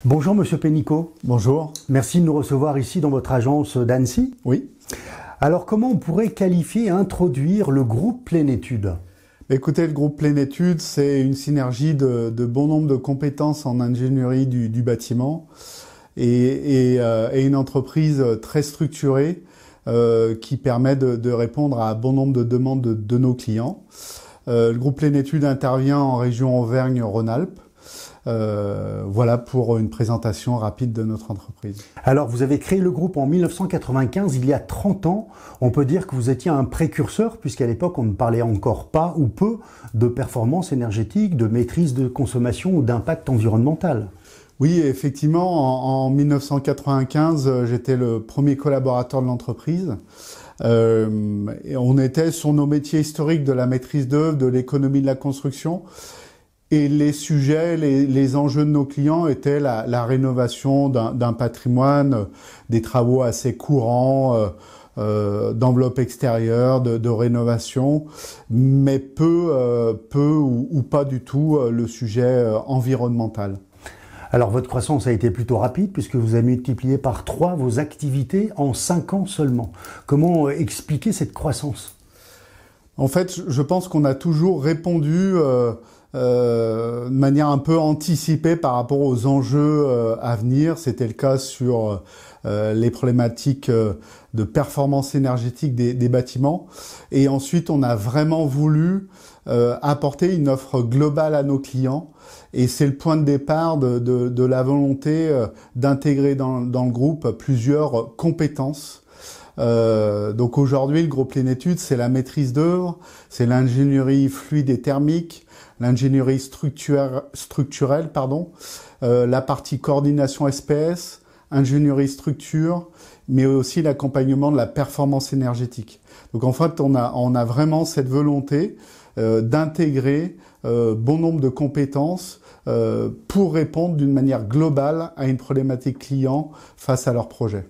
Bonjour Monsieur Pénicaud. Bonjour. Merci de nous recevoir ici dans votre agence d'Annecy. Oui. Alors comment on pourrait qualifier et introduire le groupe Plénétude ? Écoutez, le groupe Plénétude, c'est une synergie de bon nombre de compétences en ingénierie du bâtiment et une entreprise très structurée qui permet de répondre à bon nombre de demandes de nos clients. Le groupe Plénétude intervient en région Auvergne-Rhône-Alpes. Voilà pour une présentation rapide de notre entreprise. Alors vous avez créé le groupe en 1995, il y a 30 ans. On peut dire que vous étiez un précurseur puisqu'à l'époque on ne parlait encore pas ou peu de performance énergétique, de maîtrise de consommation ou d'impact environnemental. Oui, effectivement, en 1995, j'étais le premier collaborateur de l'entreprise. On était sur nos métiers historiques de la maîtrise d'œuvre, de l'économie de la construction. Et les sujets, les enjeux de nos clients étaient la rénovation d'un patrimoine, des travaux assez courants, d'enveloppe extérieure, de rénovation, mais peu ou pas du tout le sujet environnemental. Alors votre croissance a été plutôt rapide puisque vous avez multiplié par 3 vos activités en 5 ans seulement. Comment expliquer cette croissance ? En fait, je pense qu'on a toujours répondu de manière un peu anticipée par rapport aux enjeux à venir. C'était le cas sur les problématiques de performance énergétique des bâtiments. Et ensuite, on a vraiment voulu apporter une offre globale à nos clients. Et c'est le point de départ de la volonté d'intégrer dans le groupe plusieurs compétences. Donc aujourd'hui, le groupe Plénétude, c'est la maîtrise d'œuvre, c'est l'ingénierie fluide et thermique, l'ingénierie structurelle, la partie coordination SPS, ingénierie structure, mais aussi l'accompagnement de la performance énergétique. Donc en fait, on a vraiment cette volonté d'intégrer bon nombre de compétences pour répondre d'une manière globale à une problématique client face à leur projet.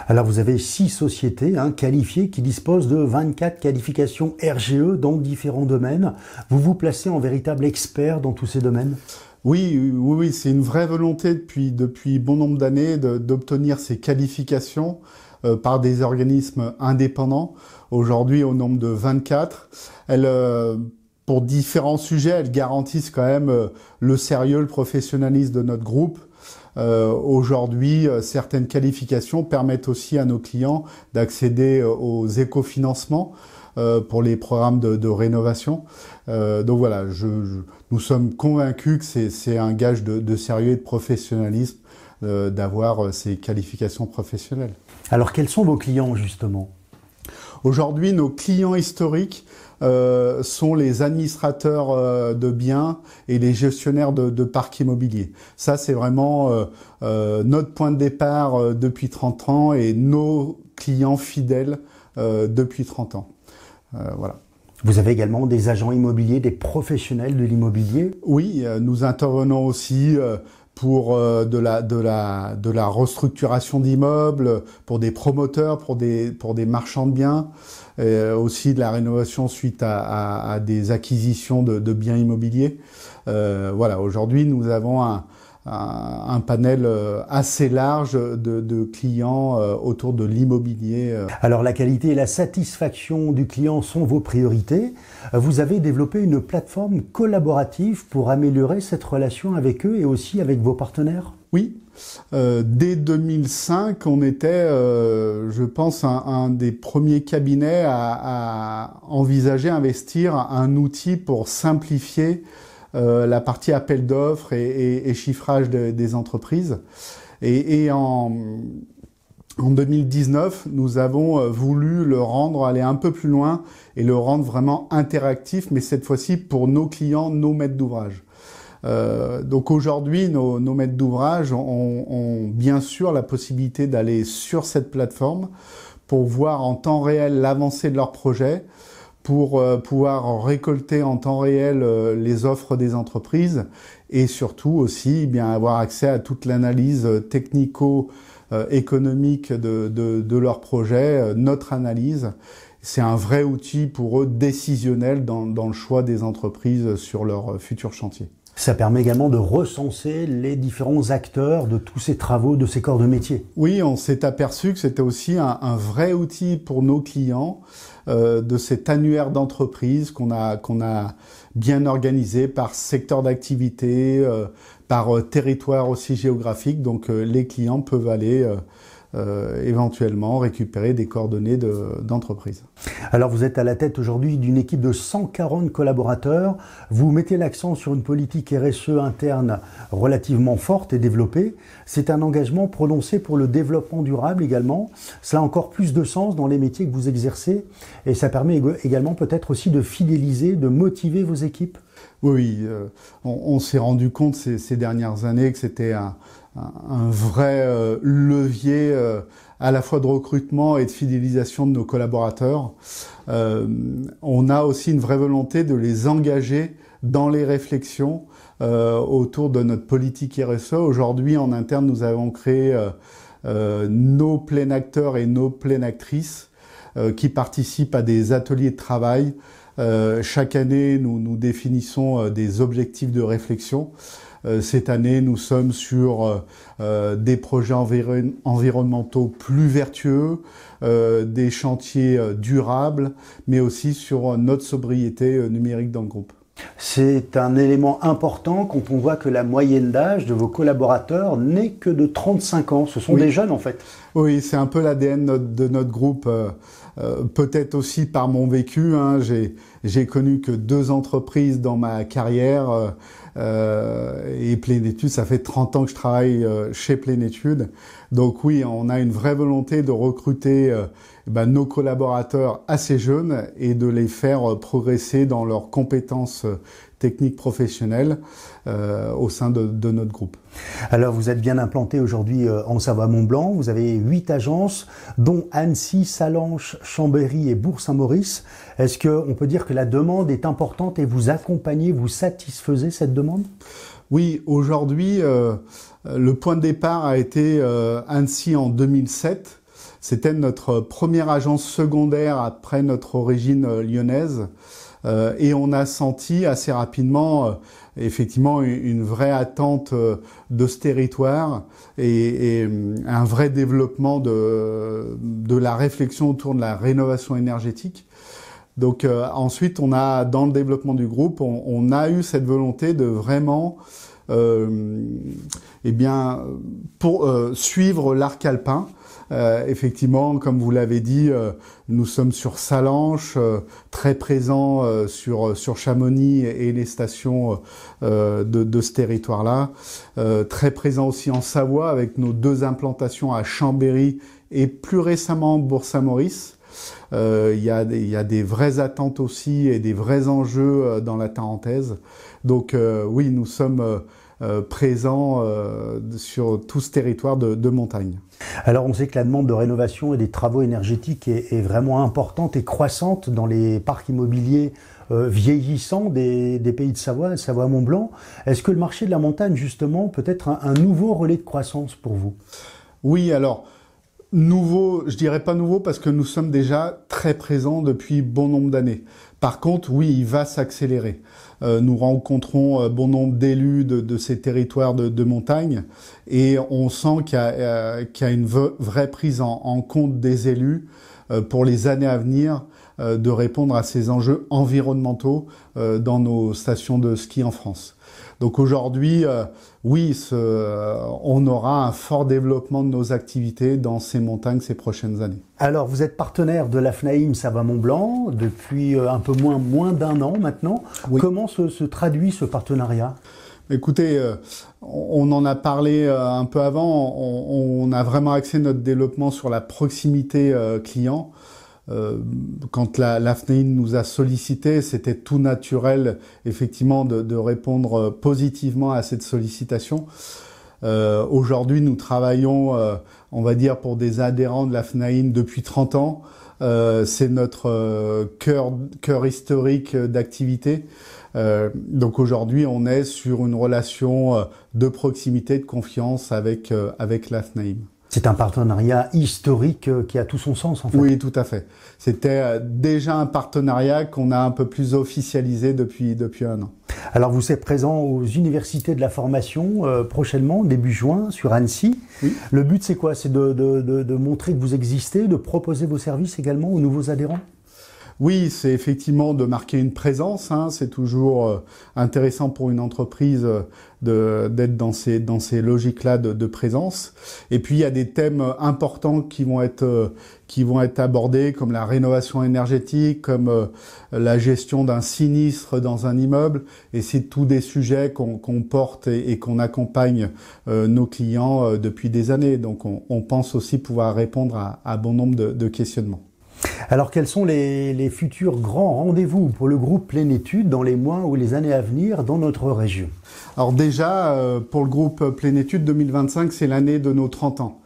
Alors vous avez 6 sociétés qualifiées qui disposent de 24 qualifications RGE dans différents domaines. Vous vous placez en véritable expert dans tous ces domaines ? Oui, c'est une vraie volonté depuis bon nombre d'années d'obtenir ces qualifications par des organismes indépendants. Aujourd'hui, au nombre de 24, pour différents sujets, elles garantissent quand même le sérieux, le professionnalisme de notre groupe. Aujourd'hui, certaines qualifications permettent aussi à nos clients d'accéder aux écofinancements pour les programmes de rénovation. Donc voilà, nous sommes convaincus que c'est un gage de sérieux et de professionnalisme d'avoir ces qualifications professionnelles. Alors quels sont vos clients justement ? Aujourd'hui, nos clients historiques sont les administrateurs de biens et les gestionnaires de parcs immobiliers. Ça, c'est vraiment notre point de départ depuis 30 ans et nos clients fidèles depuis 30 ans. Voilà. Vous avez également des agents immobiliers, des professionnels de l'immobilier ? Oui, nous intervenons aussi pour de la restructuration d'immeubles, pour des promoteurs, pour des marchands de biens, aussi de la rénovation suite à des acquisitions de biens immobiliers. Voilà, aujourd'hui, nous avons un panel assez large de clients autour de l'immobilier. Alors la qualité et la satisfaction du client sont vos priorités. Vous avez développé une plateforme collaborative pour améliorer cette relation avec eux et aussi avec vos partenaires ? Oui. Dès 2005, on était, je pense, un des premiers cabinets à envisager, investir un outil pour simplifier la partie appel d'offres et chiffrage des entreprises. Et en 2019, nous avons voulu aller un peu plus loin et le rendre vraiment interactif, mais cette fois-ci pour nos clients, nos maîtres d'ouvrage. Donc aujourd'hui, nos maîtres d'ouvrage ont bien sûr la possibilité d'aller sur cette plateforme pour voir en temps réel l'avancée de leur projet, pour pouvoir récolter en temps réel les offres des entreprises et surtout aussi avoir accès à toute l'analyse technico-économique de leur projet, notre analyse. C'est un vrai outil pour eux décisionnel dans le choix des entreprises sur leur futur chantier. Ça permet également de recenser les différents acteurs de tous ces travaux, de ces corps de métier. Oui, on s'est aperçu que c'était aussi un vrai outil pour nos clients de cet annuaire d'entreprise qu'on a bien organisé par secteur d'activité, par territoire aussi géographique. Donc les clients peuvent aller éventuellement récupérer des coordonnées d'entreprise. Alors vous êtes à la tête aujourd'hui d'une équipe de 140 collaborateurs. Vous mettez l'accent sur une politique RSE interne relativement forte et développée. C'est un engagement prononcé pour le développement durable également. Cela a encore plus de sens dans les métiers que vous exercez et ça permet également peut-être aussi de fidéliser, de motiver vos équipes. Oui, on s'est rendu compte ces dernières années que c'était un vrai levier à la fois de recrutement et de fidélisation de nos collaborateurs. On a aussi une vraie volonté de les engager dans les réflexions autour de notre politique RSE. Aujourd'hui, en interne, nous avons créé nos plein acteurs et nos plein actrices qui participent à des ateliers de travail. Chaque année, nous définissons des objectifs de réflexion. Cette année, nous sommes sur des projets environnementaux plus vertueux, des chantiers durables, mais aussi sur notre sobriété numérique dans le groupe. C'est un élément important quand on voit que la moyenne d'âge de vos collaborateurs n'est que de 35 ans. Ce sont des jeunes en fait. Oui, c'est un peu l'ADN de notre groupe. Peut-être aussi par mon vécu. J'ai connu que 2 entreprises dans ma carrière. Et Plénitude, ça fait 30 ans que je travaille chez Plénitude. Donc oui, on a une vraie volonté de recruter nos collaborateurs assez jeunes et de les faire progresser dans leurs compétences techniques professionnelles au sein de notre groupe. Alors vous êtes bien implanté aujourd'hui en Savoie-Mont-Blanc. Vous avez 8 agences, dont Annecy, Sallanches, Chambéry et Bourg-Saint-Maurice. Est-ce qu'on peut dire que la demande est importante et vous accompagnez, vous satisfaisez cette demande ? Oui, aujourd'hui, le point de départ a été Annecy en 2007. C'était notre première agence secondaire après notre origine lyonnaise. Et on a senti assez rapidement effectivement une vraie attente de ce territoire et un vrai développement de la réflexion autour de la rénovation énergétique. Donc ensuite, on a dans le développement du groupe, on a eu cette volonté de vraiment pour suivre l'arc alpin. Effectivement, comme vous l'avez dit, nous sommes sur Sallanches, très présents sur Chamonix et les stations de ce territoire-là. Très présents aussi en Savoie avec nos 2 implantations à Chambéry et plus récemment Bourg-Saint-Maurice. Il y a des vraies attentes aussi et des vrais enjeux dans la Tarentaise. Donc oui, nous sommes présents sur tout ce territoire de montagne. Alors on sait que la demande de rénovation et des travaux énergétiques est vraiment importante et croissante dans les parcs immobiliers vieillissants des pays de Savoie, Savoie-Mont-Blanc. Est-ce que le marché de la montagne justement peut être un nouveau relais de croissance pour vous ? Oui, alors nouveau, je dirais pas nouveau parce que nous sommes déjà très présents depuis bon nombre d'années. Par contre, oui, il va s'accélérer. Nous rencontrons bon nombre d'élus de ces territoires de montagne et on sent qu'il y a une vraie prise en compte des élus pour les années à venir de répondre à ces enjeux environnementaux dans nos stations de ski en France. Donc aujourd'hui, oui, on aura un fort développement de nos activités dans ces montagnes ces prochaines années. Alors, vous êtes partenaire de la FNAIM Savoie-Mont-Blanc depuis un peu moins d'1 an maintenant. Oui. Comment se traduit ce partenariat ? Écoutez, on en a parlé un peu avant. On a vraiment axé notre développement sur la proximité client. Quand la FNAIM nous a sollicité, c'était tout naturel, effectivement, de répondre positivement à cette sollicitation. Aujourd'hui, nous travaillons, on va dire, pour des adhérents de la FNAIM depuis 30 ans. C'est notre cœur historique d'activité. Donc aujourd'hui, on est sur une relation de proximité, de confiance avec la FNAIM. C'est un partenariat historique qui a tout son sens, en fait. Oui, tout à fait. C'était déjà un partenariat qu'on a un peu plus officialisé depuis 1 an. Alors, vous êtes présent aux universités de la formation prochainement, début juin, sur Annecy. Oui. Le but, c'est quoi? C'est de montrer que vous existez, de proposer vos services également aux nouveaux adhérents? Oui, c'est effectivement de marquer une présence. C'est toujours intéressant pour une entreprise d'être dans ces logiques-là de présence. Et puis il y a des thèmes importants qui vont être abordés, comme la rénovation énergétique, comme la gestion d'un sinistre dans un immeuble. Et c'est tous des sujets qu'on porte et qu'on accompagne nos clients depuis des années. Donc on pense aussi pouvoir répondre à bon nombre de questionnements. Alors, quels sont les futurs grands rendez-vous pour le groupe Plénitude dans les mois ou les années à venir dans notre région? Alors déjà, pour le groupe Plénitude, 2025, c'est l'année de nos 30 ans.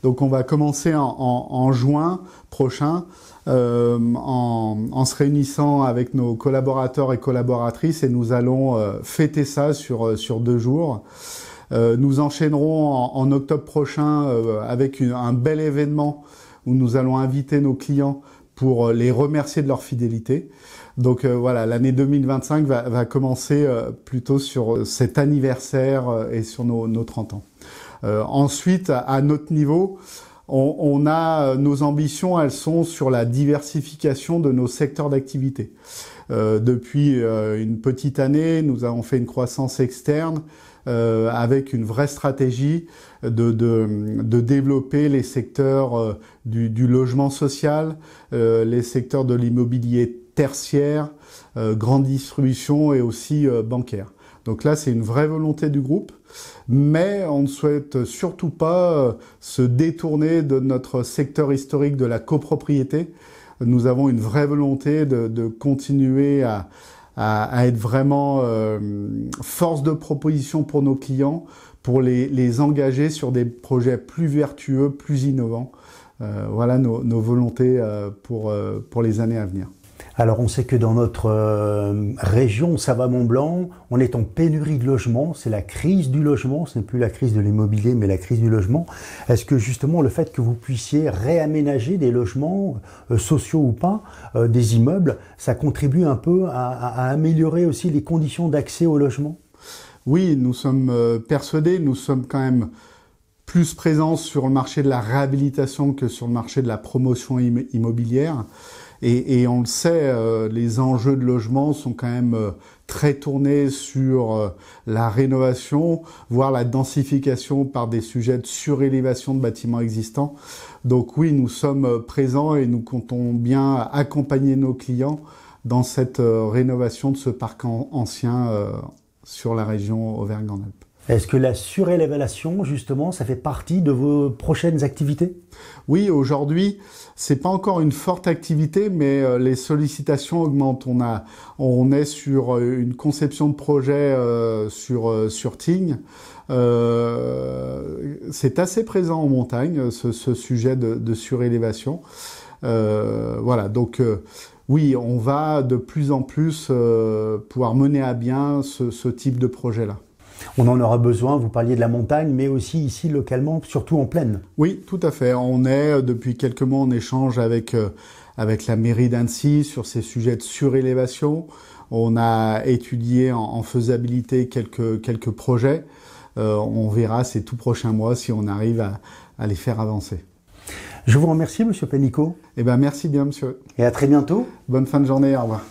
Donc on va commencer en juin prochain en se réunissant avec nos collaborateurs et collaboratrices, et nous allons fêter ça sur 2 jours. Nous enchaînerons en octobre prochain avec un bel événement où nous allons inviter nos clients pour les remercier de leur fidélité. Donc voilà, l'année 2025 va commencer plutôt sur cet anniversaire et sur nos 30 ans. Ensuite, à notre niveau, on a nos ambitions, elles sont sur la diversification de nos secteurs d'activité. Depuis une petite année, nous avons fait une croissance externe avec une vraie stratégie de développer les secteurs du logement social, les secteurs de l'immobilier tertiaire, grande distribution et aussi bancaire. Donc là, c'est une vraie volonté du groupe, mais on ne souhaite surtout pas se détourner de notre secteur historique de la copropriété. Nous avons une vraie volonté de continuer à être vraiment force de proposition pour nos clients, pour les engager sur des projets plus vertueux, plus innovants. Voilà nos volontés pour les années à venir. Alors, on sait que dans notre région, Savoie-Mont-Blanc, on est en pénurie de logement. C'est la crise du logement. Ce n'est plus la crise de l'immobilier, mais la crise du logement. Est-ce que justement le fait que vous puissiez réaménager des logements, sociaux ou pas, des immeubles, ça contribue un peu à améliorer aussi les conditions d'accès au logement? Oui, nous sommes persuadés. Nous sommes quand même plus présents sur le marché de la réhabilitation que sur le marché de la promotion immobilière. Et on le sait, les enjeux de logement sont quand même très tournés sur la rénovation, voire la densification par des sujets de surélévation de bâtiments existants. Donc oui, nous sommes présents et nous comptons bien accompagner nos clients dans cette rénovation de ce parc ancien sur la région Auvergne-Rhône-Alpes. Est-ce que la surélévation, justement, ça fait partie de vos prochaines activités? Oui, aujourd'hui, c'est pas encore une forte activité, mais les sollicitations augmentent. On est sur une conception de projet sur Tignes. C'est assez présent en montagne, ce sujet de surélévation. Voilà, donc oui, on va de plus en plus pouvoir mener à bien ce type de projet-là. On en aura besoin, vous parliez de la montagne, mais aussi ici localement, surtout en plaine. Oui, tout à fait. On est depuis quelques mois en échange avec la mairie d'Annecy sur ces sujets de surélévation. On a étudié en faisabilité quelques projets. On verra ces tout prochains mois si on arrive à les faire avancer. Je vous remercie, Monsieur Pénicaud. Eh bien, merci bien, monsieur. Et à très bientôt. Bonne fin de journée, au revoir.